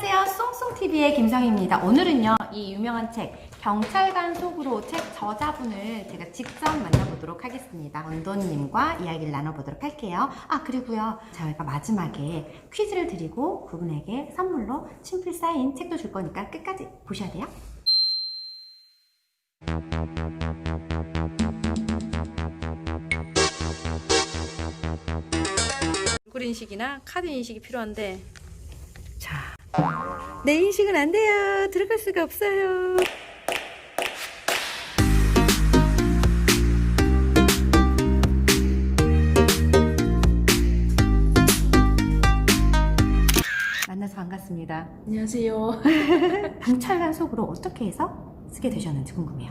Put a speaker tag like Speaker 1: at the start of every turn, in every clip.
Speaker 1: 안녕하세요. 쏭쏭TV의 김성희입니다. 오늘은요, 이 유명한 책, 경찰관 속으로 책 저자분을 제가 직접 만나보도록 하겠습니다. 원돈님과 이야기를 나눠보도록 할게요. 그리고요, 저희가 마지막에 퀴즈를 드리고 그분에게 선물로 친필 사인 책도 줄 거니까 끝까지 보셔야 돼요. 얼굴 인식이나 카드 인식이 필요한데, 자, 내 인식은 안 돼요. 들어갈 수가 없어요. 만나서 반갑습니다.
Speaker 2: 안녕하세요.
Speaker 1: 경찰관 속으로 어떻게 해서 쓰게 되셨는지 궁금해요.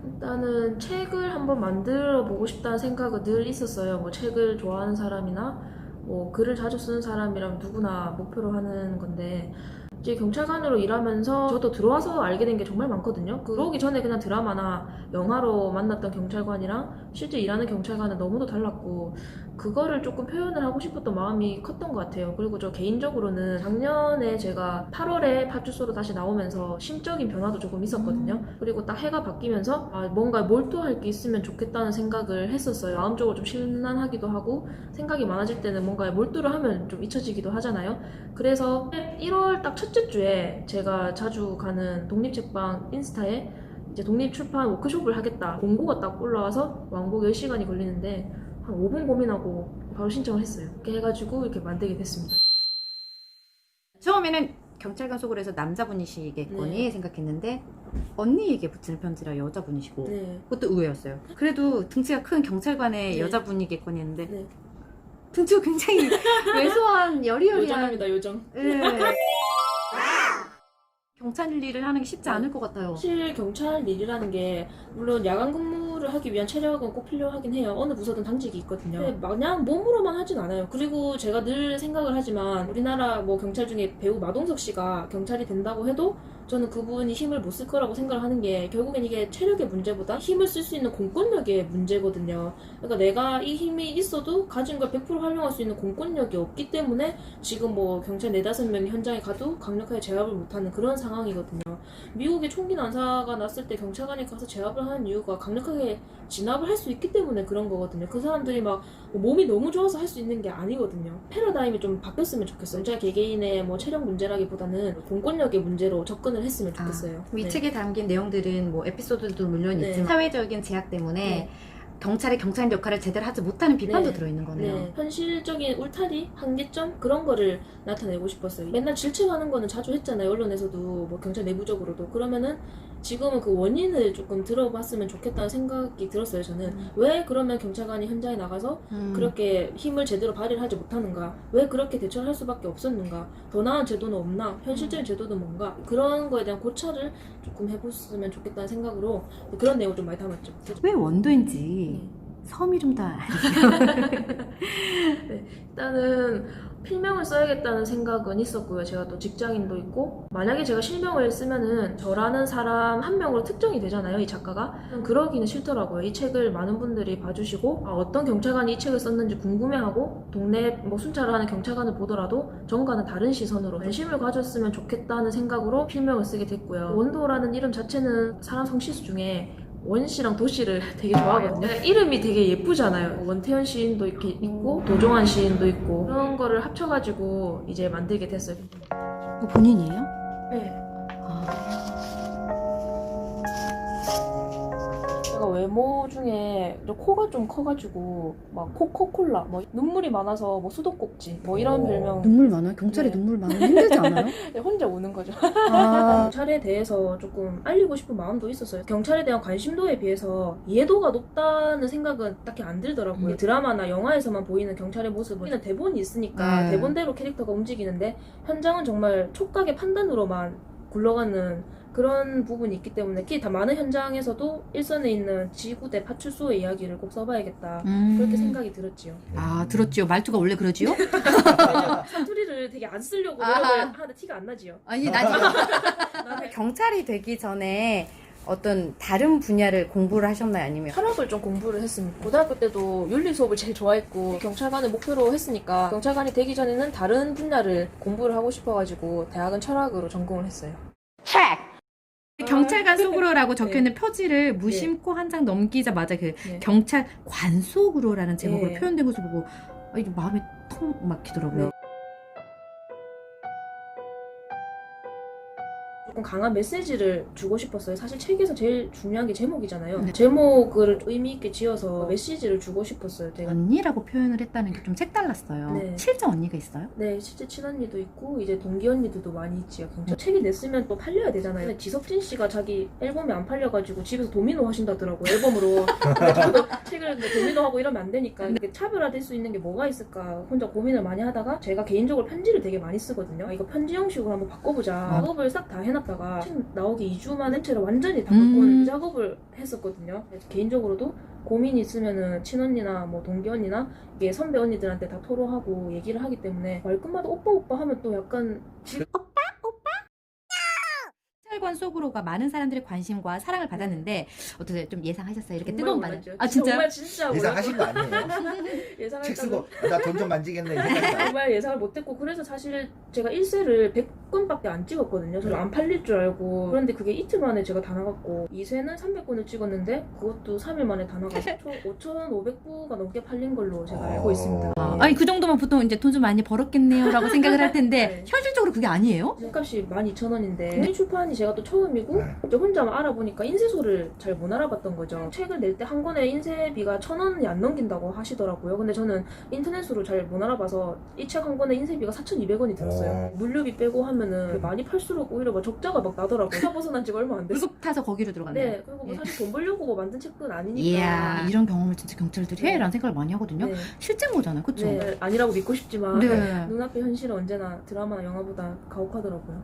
Speaker 2: 일단은 책을 한번 만들어 보고 싶다는 생각은 늘 있었어요. 뭐 책을 좋아하는 사람이나 뭐 글을 자주 쓰는 사람이라면 누구나 목표로 하는 건데, 이제 경찰관으로 일하면서 저도 들어와서 알게 된 게 정말 많거든요. 들어오기 전에 그냥 드라마나 영화로 만났던 경찰관이랑 실제 일하는 경찰관은 너무도 달랐고, 그거를 조금 표현을 하고 싶었던 마음이 컸던 것 같아요. 그리고 저 개인적으로는 작년에 제가 8월에 파출소로 다시 나오면서 심적인 변화도 조금 있었거든요. 그리고 딱 해가 바뀌면서 뭔가 몰두할 게 있으면 좋겠다는 생각을 했었어요. 마음적으로 좀 심란하기도 하고, 생각이 많아질 때는 뭔가 몰두를 하면 좀 잊혀지기도 하잖아요. 그래서 1월 딱 첫째 주에 제가 자주 가는 독립책방 인스타에 이제 독립출판 워크숍을 하겠다 공고가 딱 올라와서 왕복 10시간이 걸리는데 한 5분 고민하고 바로 신청을 했어요. 이렇게 해가지고 이렇게 만들게 됐습니다.
Speaker 1: 처음에는 경찰관 속으로 해서 남자분이시겠거니 생각했는데, 언니에게 붙이는 편지라 여자분이시고, 그것도 의외였어요. 그래도 등치가 큰 경찰관의 여자분이겠거니 했는데, 등치가 굉장히 왜소한 여리여리한
Speaker 2: 요정입니다, 요정.
Speaker 1: 경찰 일을 하는 게 쉽지 않을 것 같아요.
Speaker 2: 사실 경찰 일이라는 게 물론 야간 근무를 하기 위한 체력은 꼭 필요하긴 해요. 어느 부서든 당직이 있거든요. 근데 마냥 몸으로만 하진 않아요. 그리고 제가 늘 생각을 하지만 우리나라 뭐 경찰 중에 배우 마동석 씨가 경찰이 된다고 해도 저는 그분이 힘을 못 쓸 거라고 생각을 하는 게, 결국엔 이게 체력의 문제보다 힘을 쓸 수 있는 공권력의 문제거든요. 그러니까 내가 이 힘이 있어도 가진 걸 100% 활용할 수 있는 공권력이 없기 때문에 지금 뭐 경찰 4-5명이 현장에 가도 강력하게 제압을 못하는 그런 상황이거든요. 미국에 총기 난사가 났을 때 경찰관이 가서 제압을 하는 이유가 강력하게 진압을 할 수 있기 때문에 그런 거거든요. 그 사람들이 막 몸이 너무 좋아서 할 수 있는 게 아니거든요. 패러다임이 좀 바뀌었으면 좋겠어요. 경찰 개개인의 뭐 체력 문제라기보다는 공권력의 문제로 접근을 했으면 좋겠어요.
Speaker 1: 이 책에 담긴 내용들은 뭐 에피소드도 물론 있지만 사회적인 제약 때문에 경찰이 경찰 역할을 제대로 하지 못하는 비판도 들어있는 거네요.
Speaker 2: 현실적인 울타리, 한계점 그런 거를 나타내고 싶었어요. 맨날 질책하는 거는 자주 했잖아요. 언론에서도 뭐 경찰 내부적으로도. 그러면은 지금은 그 원인을 조금 들어봤으면 좋겠다는 생각이 들었어요. 저는 왜 그러면 경찰관이 현장에 나가서 그렇게 힘을 제대로 발휘를 하지 못하는가, 왜 그렇게 대처를 할 수밖에 없었는가, 더 나은 제도는 없나, 현실적인 제도는 뭔가, 그런 거에 대한 고찰을 조금 해봤으면 좋겠다는 생각으로 그런 내용을 좀 많이 담았죠.
Speaker 1: 왜 원도인지 섬 이름도
Speaker 2: 일단은 필명을 써야겠다는 생각은 있었고요. 제가 또 직장인도 있고, 만약에 제가 실명을 쓰면은 저라는 사람 한 명으로 특정이 되잖아요, 이 작가가. 그러기는 싫더라고요. 이 책을 많은 분들이 봐주시고 어떤 경찰관이 이 책을 썼는지 궁금해하고 동네 뭐 순찰을 하는 경찰관을 보더라도 전과는 다른 시선으로 관심을 가졌으면 좋겠다는 생각으로 필명을 쓰게 됐고요. 원도라는 이름 자체는 사람 성씨수 중에 원씨랑 도씨를 되게 좋아하거든요. 이름이 되게 예쁘잖아요. 원태현 시인도 이렇게 있고 도종환 시인도 있고, 그런 거를 합쳐가지고 이제 만들게 됐어요.
Speaker 1: 본인이에요?
Speaker 2: 네. 제가 외모 중에 코가 좀 커가지고 막 코코콜라, 뭐 눈물이 많아서 뭐 수도꼭지, 뭐 이런 별명.
Speaker 1: 눈물 많아요? 경찰이 눈물 많으면 힘들지 않아요?
Speaker 2: 혼자 우는 거죠. 경찰에 대해서 조금 알리고 싶은 마음도 있었어요. 경찰에 대한 관심도에 비해서 이해도가 높다는 생각은 딱히 안 들더라고요. 드라마나 영화에서만 보이는 경찰의 모습은 대본이 있으니까 대본대로 캐릭터가 움직이는데, 현장은 정말 촉각의 판단으로만 굴러가는 그런 부분이 있기 때문에 특히 다 많은 현장에서도 일선에 있는 지구대 파출소의 이야기를 꼭 써봐야겠다, 그렇게 생각이 들었지요.
Speaker 1: 들었지요. 말투가 원래 그러지요?
Speaker 2: 사투리를 되게 안 쓰려고 노력을 하는데 티가 안 나지요.
Speaker 1: 아니, 나지. 경찰이 되기 전에 어떤 다른 분야를 공부를 하셨나요? 아니면
Speaker 2: 철학을 좀 공부를 했습니다. 고등학교 때도 윤리 수업을 제일 좋아했고 경찰관을 목표로 했으니까 경찰관이 되기 전에는 다른 분야를 공부를 하고 싶어가지고 대학은 철학으로 전공을 했어요.
Speaker 1: 경찰관 속으로라고 적혀있는
Speaker 2: 네.
Speaker 1: 표지를 무심코 한 장 넘기자마자 그
Speaker 2: 네.
Speaker 1: 경찰관 속으로라는 제목으로
Speaker 2: 네.
Speaker 1: 표현된 것을 보고 이게 마음에 턱 막히더라고요.
Speaker 2: 네. 조금 강한 메시지를 주고 싶었어요. 사실 책에서 제일 중요한 게 제목이잖아요.
Speaker 1: 네.
Speaker 2: 제목을 의미 있게 지어서 메시지를 주고 싶었어요. 제가.
Speaker 1: 언니라고 표현을 했다는 게 좀 색달랐어요.
Speaker 2: 네.
Speaker 1: 실제 언니가 있어요?
Speaker 2: 네, 실제 친언니도 있고 이제 동기 언니들도 많이 있지요. 경찰. 책이 냈으면 또 팔려야 되잖아요. 근데 지석진 씨가 자기 앨범이 안 팔려가지고 집에서 도미노 하신다더라고요. 앨범으로. 근데 저도 책을 근데 도미노 하고 이러면 안 되니까 이렇게 차별화될 수 있는 게 뭐가 있을까 혼자 고민을 많이 하다가 제가 개인적으로 편지를 되게 많이 쓰거든요. 이거 편지 형식으로 한번 바꿔보자. 작업을 싹 다 해놨다가 책 나오기 2주 만에 채를 완전히 다 바꾸는 작업을 했었거든요. 그래서 개인적으로도 고민이 있으면은 친언니나 뭐 동기 언니나 이게 선배 언니들한테 다 토로하고 얘기를 하기 때문에 말끝마다 오빠 하면 또 약간
Speaker 1: 경찰관 속으로가 많은 사람들의 관심과 사랑을 받았는데 어떠세요? 좀 예상하셨어요? 이렇게
Speaker 2: 정말
Speaker 1: 뜨거운 반응.
Speaker 2: 몰랐죠.
Speaker 1: 아 진짜?
Speaker 2: 정말 진짜
Speaker 3: 예상하신 거 아니에요?
Speaker 2: 예상을
Speaker 3: 책 쓰고 나 돈 좀 만지겠네. 이런
Speaker 2: 정말 예상을 못했고 그래서 사실 제가 1쇄를 100건밖에 안 찍었거든요. 저는 안 팔릴 줄 알고 그런데 그게 이틀 만에 제가 다 나갔고 2쇄는 300건을 찍었는데 그것도 3일 만에 다 나가서 5,500부가 넘게 팔린 걸로 제가 알고 있습니다.
Speaker 1: 아,
Speaker 2: 네.
Speaker 1: 아니 그 정도면 보통 이제 돈 좀 많이 벌었겠네요라고 생각을 할 텐데
Speaker 2: 네.
Speaker 1: 현실적으로 그게 아니에요?
Speaker 2: 책값이 12,000원인데 국민 출판이 제가 또 처음이고
Speaker 3: 네.
Speaker 2: 이제 혼자 알아보니까 인쇄소를 잘 못 알아봤던 거죠. 책을 낼 때 한 권에 인쇄비가 1,000원이 안 넘긴다고 하시더라고요. 근데 저는 인터넷으로 잘 못 알아봐서 이 책 한 권에 인쇄비가 4,200원이 들었어요. 물류비 빼고 하면은 많이 팔수록 오히려 막 적자가 막 나더라고요. 차 벗어난 지가 얼마 안 됐어요.
Speaker 1: 물속 타서 거기로 들어갔네요.
Speaker 2: 네, 그리고 뭐
Speaker 1: 예.
Speaker 2: 사실 돈 벌려고 뭐 만든 책은 아니니까.
Speaker 1: 이야 이런 경험을 진짜 경찰들이 해? 라는 생각을 많이 하거든요.
Speaker 2: 네.
Speaker 1: 실제인 거잖아요. 그쵸?
Speaker 2: 네, 아니라고 믿고 싶지만
Speaker 1: 네.
Speaker 2: 눈앞의 현실은 언제나 드라마나 영화보다 가혹하더라고요.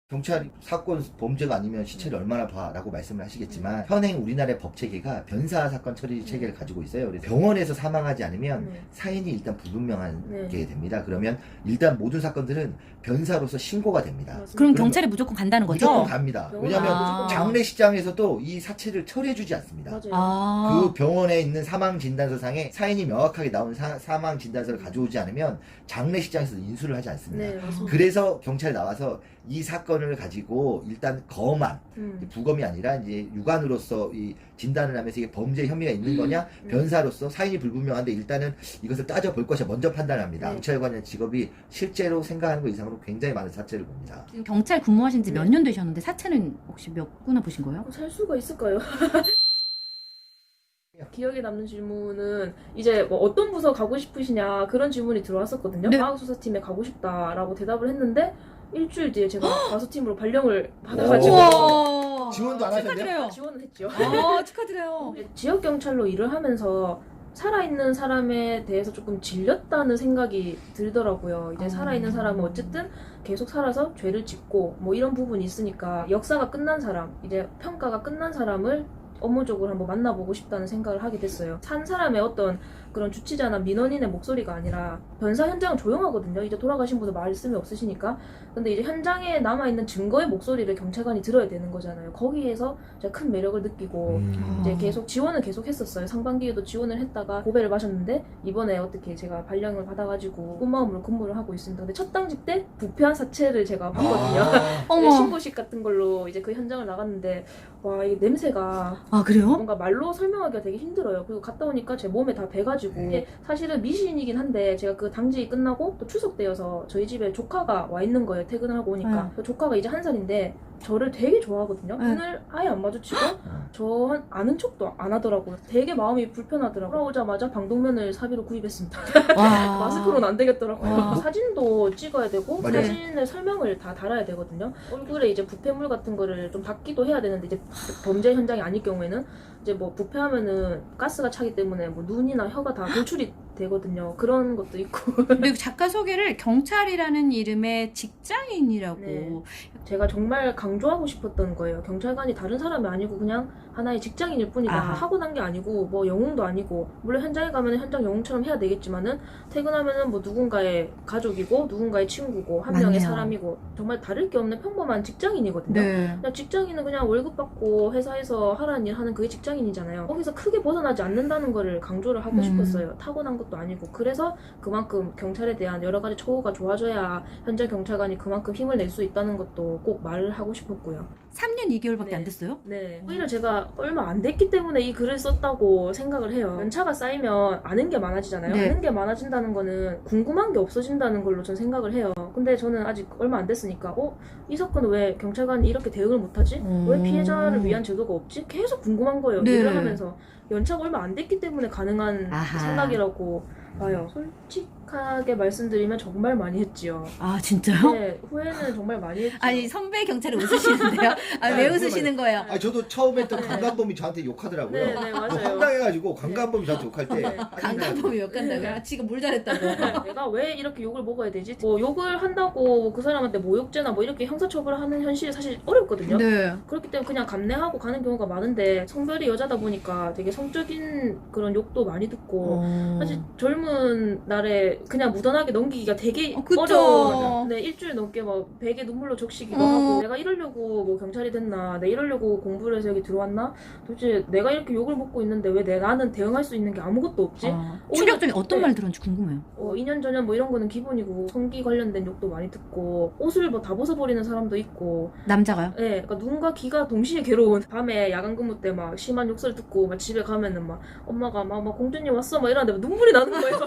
Speaker 3: 경찰 사건 범죄가 아니면 시체를 얼마나 봐라고 말씀을 하시겠지만 현행 우리나라의 법 체계가 변사 사건 처리 체계를 가지고 있어요. 그래서 병원에서 사망하지 않으면
Speaker 2: 네.
Speaker 3: 사인이 일단 불분명하게
Speaker 2: 네.
Speaker 3: 됩니다. 그러면 일단 모든 사건들은 변사로서 신고가 됩니다.
Speaker 2: 맞습니다.
Speaker 1: 그럼
Speaker 3: 그러면
Speaker 1: 경찰에 무조건 간다는 거죠?
Speaker 3: 무조건 갑니다.
Speaker 2: 병원
Speaker 3: 왜냐하면
Speaker 1: 아.
Speaker 3: 장례식장에서도 이 사체를 처리해주지 않습니다.
Speaker 2: 맞아요.
Speaker 1: 아.
Speaker 3: 그 병원에 있는 사망 진단서상에 사인이 명확하게 나온 사망 진단서를 가져오지 않으면 장례식장에서 인수를 하지 않습니다.
Speaker 2: 네, 맞습니다.
Speaker 3: 그래서 경찰이 나와서 이 사건을 가지고 일단 검안, 부검이 아니라 이제 유관으로서 이 진단을 하면서 이게 범죄 혐의가 있는 거냐, 변사로서 사인이 불분명한데 일단은 이것을 따져볼 것이 먼저 판단합니다.
Speaker 2: 네.
Speaker 3: 경찰관의 직업이 실제로 생각하는 것 이상으로 굉장히 많은 사체를 봅니다.
Speaker 1: 지금 경찰 근무하신 지 몇
Speaker 2: 네.
Speaker 1: 년 되셨는데 사체는 혹시 몇 구나 보신 거예요?
Speaker 2: 살 수가 있을까요? 기억에 남는 질문은 이제 뭐 어떤 부서 가고 싶으시냐 그런 질문이 들어왔었거든요.
Speaker 1: 네.
Speaker 2: 과학수사팀에 가고 싶다라고 대답을 했는데 일주일 뒤에 제가 과수팀으로 발령을 받아가지고
Speaker 1: 우와.
Speaker 3: 지원도 안 하셨네요?
Speaker 1: 축하드려요.
Speaker 2: 지원을 했죠.
Speaker 1: 아, 축하드려요.
Speaker 2: 지역 경찰로 일을 하면서 살아있는 사람에 대해서 조금 질렸다는 생각이 들더라고요. 이제 살아있는 사람은 어쨌든 계속 살아서 죄를 짓고 뭐 이런 부분이 있으니까 역사가 끝난 사람, 이제 평가가 끝난 사람을 업무적으로 한번 만나보고 싶다는 생각을 하게 됐어요. 산 사람의 어떤 그런 주치자나 민원인의 목소리가 아니라 변사 현장은 조용하거든요. 이제 돌아가신 분들 말씀이 없으시니까. 근데 이제 현장에 남아있는 증거의 목소리를 경찰관이 들어야 되는 거잖아요. 거기에서 제가 큰 매력을 느끼고 이제 계속 지원을 계속 했었어요. 상반기에도 지원을 했다가 고배를 마셨는데 이번에 어떻게 제가 발령을 받아가지고 꿈마음으로 근무를 하고 있습니다. 근데 첫 당직 때 부패한 사체를 제가 봤거든요.
Speaker 1: 어머.
Speaker 2: 신고식 같은 걸로 이제 그 현장을 나갔는데 와 이게 냄새가
Speaker 1: 아, 그래요?
Speaker 2: 뭔가 말로 설명하기가 되게 힘들어요. 그리고 갔다 오니까 제 몸에 다 배가지고 이게 사실은 미신이긴 한데 제가 그 당직이 끝나고 또 추석 때여서 저희 집에 조카가 와 있는 거예요. 퇴근하고 오니까
Speaker 1: 네.
Speaker 2: 그 조카가 이제 1살인데 저를 되게 좋아하거든요.
Speaker 1: 네.
Speaker 2: 눈을 아예 안 마주치고 저 아는 척도 안 하더라고요. 되게 마음이 불편하더라고요. 돌아오자마자 방독면을 사비로 구입했습니다.
Speaker 1: 와.
Speaker 2: 마스크로는 안 되겠더라고요.
Speaker 1: 와.
Speaker 2: 사진도 찍어야 되고
Speaker 3: 맞아요.
Speaker 2: 사진을 설명을 다 달아야 되거든요. 얼굴에 이제 부패물 같은 거를 좀 닦기도 해야 되는데 이제 범죄 현장이 아닐 경우에는 이제 뭐 부패하면은 가스가 차기 때문에 뭐 눈이나 혀가 다 돌출이 되거든요. 그런 것도 있고.
Speaker 1: 그리고 작가 소개를 경찰이라는 이름의 직장인이라고.
Speaker 2: 네. 제가 정말 강조하고 싶었던 거예요. 경찰관이 다른 사람이 아니고 그냥 하나의 직장인일 뿐이다.
Speaker 1: 아하.
Speaker 2: 타고난 게 아니고 뭐 영웅도 아니고, 물론 현장에 가면 현장 영웅처럼 해야 되겠지만은 퇴근하면은 뭐 누군가의 가족이고 누군가의 친구고 한 명의
Speaker 1: 맞네요.
Speaker 2: 사람이고 정말 다를 게 없는 평범한 직장인이거든요.
Speaker 1: 네.
Speaker 2: 그냥 직장인은 그냥 월급 받고 회사에서 하라는 일 하는 그게 직장인이잖아요. 거기서 크게 벗어나지 않는다는 거를 강조를 하고 싶었어요. 타고난 것도 아니고. 그래서 그만큼 경찰에 대한 여러 가지 처우가 좋아져야 현장 경찰관이 그만큼 힘을 낼 수 있다는 것도 꼭 말을 하고 싶었고요.
Speaker 1: 3년 2개월밖에
Speaker 2: 네.
Speaker 1: 안 됐어요?
Speaker 2: 네. 오히려 제가 얼마 안 됐기 때문에 이 글을 썼다고 생각을 해요. 연차가 쌓이면 아는 게 많아지잖아요.
Speaker 1: 네.
Speaker 2: 아는 게 많아진다는 거는 궁금한 게 없어진다는 걸로 전 생각을 해요. 근데 저는 아직 얼마 안 됐으니까 이 사건은 왜 경찰관이 이렇게 대응을 못하지? 왜 피해자를 위한 제도가 없지? 계속 궁금한 거예요.
Speaker 1: 네.
Speaker 2: 일을 하면서. 연차가 얼마 안 됐기 때문에 가능한
Speaker 1: 아하.
Speaker 2: 생각이라고 봐요. 솔직하게 말씀드리면 정말 많이 했지요.
Speaker 1: 아, 진짜요?
Speaker 2: 네, 후회는 정말 많이 했죠.
Speaker 1: 아니, 선배 경찰이 웃으시는데요? 아, 왜 웃으시는 거예요?
Speaker 3: 아 저도 처음에 또 강간범이 저한테 욕하더라고요.
Speaker 2: 네, 네, 맞아요.
Speaker 3: 황당해가지고 강간범이 저한테 욕할 때
Speaker 2: 네.
Speaker 1: 강간범이 욕한다고요? 아, 지가 뭘 잘했다고?
Speaker 2: 내가 왜 이렇게 욕을 먹어야 되지? 뭐 욕을 한다고 그 사람한테 모욕죄나 뭐 이렇게 형사처벌하는 현실이 사실 어렵거든요.
Speaker 1: 네.
Speaker 2: 그렇기 때문에 그냥 감내하고 가는 경우가 많은데, 성별이 여자다 보니까 되게 성적인 그런 욕도 많이 듣고 사실 젊은 날에 그냥 무던하게 넘기기가 되게
Speaker 1: 그쵸.
Speaker 2: 어려워요. 네, 일주일 넘게 막 베개 눈물로 적시기도 하고, 내가 이러려고 뭐 경찰이 됐나, 내가 이러려고 공부를 해서 여기 들어왔나, 도대체 내가 이렇게 욕을 먹고 있는데 왜 나는 대응할 수 있는 게 아무것도 없지?
Speaker 1: 충격적인 어떤
Speaker 2: 네.
Speaker 1: 말 들었는지 궁금해요.
Speaker 2: 2년 전에 뭐 이런 거는 기본이고, 성기 관련된 욕도 많이 듣고, 옷을 뭐 다 벗어버리는 사람도 있고.
Speaker 1: 남자가요?
Speaker 2: 네, 그러니까 눈과 귀가 동시에 괴로운. 밤에 야간 근무 때 막 심한 욕설 듣고 막 집에 가면은 막 엄마가 막 공주님 왔어 막 이러는데 막 눈물이 나는 거예요. 네.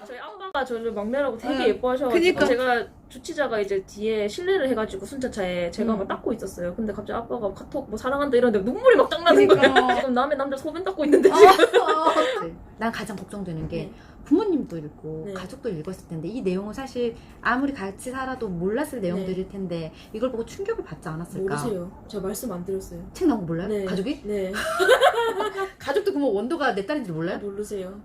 Speaker 2: 저희 아빠가 저를 막내라고 되게
Speaker 1: 네.
Speaker 2: 예뻐하셔가지고,
Speaker 1: 그니까.
Speaker 2: 제가 주치자가 이제 뒤에 실내를 해가지고 순차차에 제가 막 닦고 있었어요. 근데 갑자기 아빠가 카톡 뭐 사랑한다 이러는데 눈물이 막 짱 나는
Speaker 1: 그니까.
Speaker 2: 거예요. 지금 남의 남자 소변 닦고 있는데 지금.
Speaker 1: 난 가장 걱정되는 게
Speaker 2: 네.
Speaker 1: 부모님도 읽고
Speaker 2: 네.
Speaker 1: 가족도 읽었을 텐데 이 내용은 사실 아무리 같이 살아도 몰랐을 내용들일 텐데 이걸 보고 충격을 받지 않았을까?
Speaker 2: 모르세요. 제가 말씀 안 드렸어요.
Speaker 1: 책 나온 거 몰라요?
Speaker 2: 네.
Speaker 1: 가족이?
Speaker 2: 네.
Speaker 1: 가족도 그러면 원도가 내 딸인지 몰라요?
Speaker 2: 모르세요.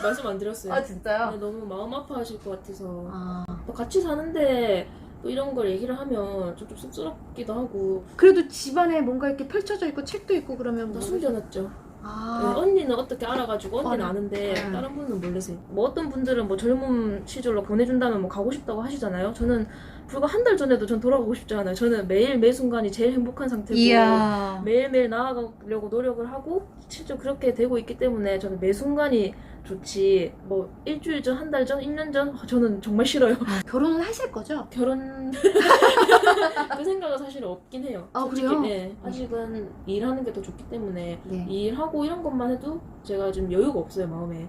Speaker 2: 말씀 안 드렸어요.
Speaker 1: 아 진짜요?
Speaker 2: 네, 너무 마음 아파하실 것 같아서.
Speaker 1: 아
Speaker 2: 또 같이 사는데 또 이런 걸 얘기를 하면 좀 쑥스럽기도 하고.
Speaker 1: 그래도 집안에 뭔가 이렇게 펼쳐져 있고 책도 있고 그러면
Speaker 2: 다
Speaker 1: 뭐
Speaker 2: 숨겨놨죠. 네,
Speaker 1: 아
Speaker 2: 언니는 어떻게 알아가지고 언니는
Speaker 1: 아,
Speaker 2: 아는데
Speaker 1: 네.
Speaker 2: 다른 분은 모르세요. 뭐 어떤 분들은 뭐 젊은 시절로 보내준다면 뭐 가고 싶다고 하시잖아요. 저는 불과 한 달 전에도 전 돌아가고 싶지 않아요. 저는 매일 매 순간이 제일 행복한 상태고
Speaker 1: 이야
Speaker 2: 매일매일 나아가려고 노력을 하고 실제로 그렇게 되고 있기 때문에 저는 매 순간이 좋지, 뭐 일주일 전, 한 달 전, 1년 전 저는 정말 싫어요.
Speaker 1: 결혼은 하실 거죠?
Speaker 2: 결혼 그 생각은 사실 없긴 해요.
Speaker 1: 아,
Speaker 2: 솔직히.
Speaker 1: 그래요?
Speaker 2: 네, 아직은 일하는 게 더 좋기 때문에
Speaker 1: 네.
Speaker 2: 일하고 이런 것만 해도 제가 좀 여유가 없어요, 마음에.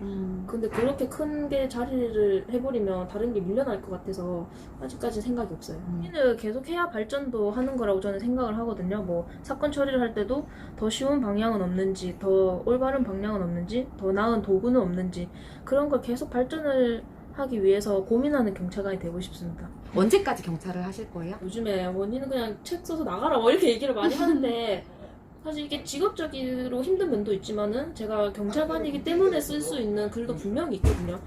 Speaker 2: 근데 그렇게 큰 게 자리를 해버리면 다른 게 밀려날 것 같아서 아직까지 생각이 없어요. 일을 계속 해야 발전도 하는 거라고 저는 생각을 하거든요. 뭐 사건 처리를 할 때도 더 쉬운 방향은 없는지, 더 올바른 방향은 없는지, 더 나은 도구는 없는지, 그런 걸 계속 발전을 하기 위해서 고민하는 경찰관이 되고 싶습니다.
Speaker 1: 언제까지 경찰을 하실 거예요?
Speaker 2: 요즘에 원인은 그냥 책 써서 나가라 뭐 이렇게 얘기를 많이 하는데, 사실 이게 직업적으로 힘든 면도 있지만은 제가 경찰관이기 때문에 쓸 수 있는 글도 분명히 있거든요.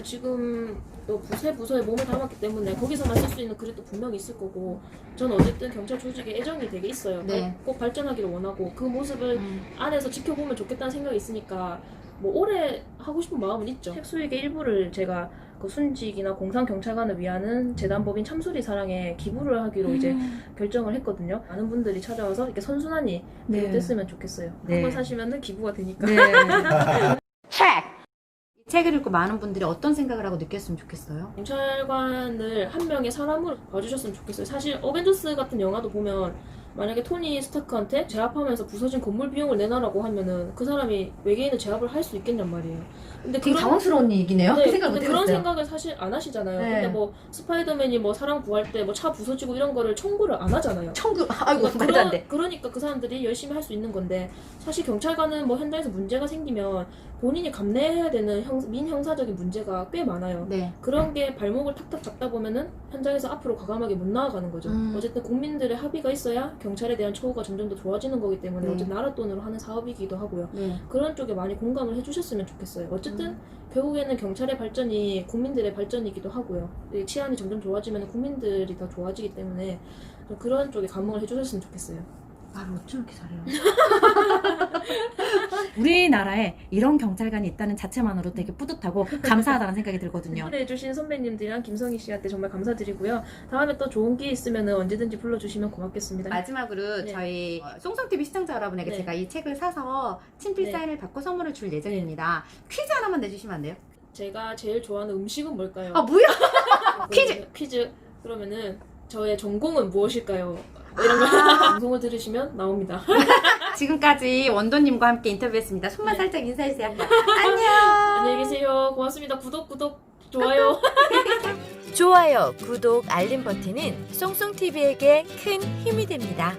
Speaker 2: 지금 또 부서에 몸을 담았기 때문에 거기서만 쓸 수 있는 글이 또 분명히 있을 거고, 저는 어쨌든 경찰 조직에 애정이 되게 있어요.
Speaker 1: 네.
Speaker 2: 꼭 발전하기를 원하고 그 모습을 안에서 지켜보면 좋겠다는 생각이 있으니까 뭐 오래 하고 싶은 마음은 있죠. 책 수익의 일부를 제가 그 순직이나 공상경찰관을 위하는 재단법인 참수리 사랑에 기부를 하기로 이제 결정을 했거든요. 많은 분들이 찾아와서 이렇게 선순환이
Speaker 1: 네.
Speaker 2: 됐으면 좋겠어요.
Speaker 1: 네.
Speaker 2: 한번 사시면은 기부가 되니까.
Speaker 1: 네. 이 책을 읽고 많은 분들이 어떤 생각을 하고 느꼈으면 좋겠어요?
Speaker 2: 경찰관을 한 명의 사람으로 봐주셨으면 좋겠어요. 사실 어벤져스 같은 영화도 보면 만약에 토니 스타크한테 제압하면서 부서진 건물 비용을 내놔라고 하면은 그 사람이 외계인을 제압을 할 수 있겠냔 말이에요. 근데
Speaker 1: 되게 당황스러운 얘기네요.
Speaker 2: 네,
Speaker 1: 그 생각
Speaker 2: 근데
Speaker 1: 못
Speaker 2: 그런
Speaker 1: 해봤어요.
Speaker 2: 생각을 사실 안 하시잖아요.
Speaker 1: 네.
Speaker 2: 근데 뭐 스파이더맨이 뭐 사람 구할 때 뭐 차 부서지고 이런 거를 청구를 안 하잖아요.
Speaker 1: 청구 아이고
Speaker 2: 그러니까
Speaker 1: 말도 안 돼.
Speaker 2: 그러니까 그 사람들이 열심히 할 수 있는 건데, 사실 경찰관은 뭐 현장에서 문제가 생기면 본인이 감내해야 되는 민형사적인 문제가 꽤 많아요.
Speaker 1: 네.
Speaker 2: 그런 게 발목을 탁탁 잡다 보면은 현장에서 앞으로 과감하게 못 나아가는 거죠. 어쨌든 국민들의 합의가 있어야 경찰에 대한 처우가 점점 더 좋아지는 거기 때문에
Speaker 1: 네.
Speaker 2: 어쨌든 나라 돈으로 하는 사업이기도 하고요.
Speaker 1: 네.
Speaker 2: 그런 쪽에 많이 공감을 해주셨으면 좋겠어요. 어쨌든 결국에는 경찰의 발전이 국민들의 발전이기도 하고요. 이 치안이 점점 좋아지면 국민들이 더 좋아지기 때문에 좀 그런 쪽에 감흥을 해주셨으면 좋겠어요.
Speaker 1: 말을 어쩜 이렇게 잘해요? 우리나라에 이런 경찰관이 있다는 자체만으로 되게 뿌듯하고 감사하다는 생각이 들거든요.
Speaker 2: 해주신 선배님들이랑 김성희 씨한테 정말 감사드리고요. 다음에 또 좋은 기회 있으면 언제든지 불러주시면 고맙겠습니다.
Speaker 1: 마지막으로
Speaker 2: 네.
Speaker 1: 저희 송송TV 시청자 여러분에게
Speaker 2: 네.
Speaker 1: 제가 이 책을 사서 친필
Speaker 2: 네.
Speaker 1: 사인을 받고 선물을 줄 예정입니다. 퀴즈 하나만 내주시면 안 돼요?
Speaker 2: 제가 제일 좋아하는 음식은 뭘까요?
Speaker 1: 아 뭐야?
Speaker 2: 퀴즈. 그러면은 저의 전공은 무엇일까요? 이런 거 방송을 들으시면 나옵니다.
Speaker 1: 지금까지 원도님과 함께 인터뷰했습니다. 손만
Speaker 2: 네.
Speaker 1: 살짝 인사해주세요. 안녕.
Speaker 2: 안녕히 계세요. 고맙습니다. 구독, 좋아요.
Speaker 4: 좋아요, 구독, 알림 버튼은 송송TV에게 큰 힘이 됩니다.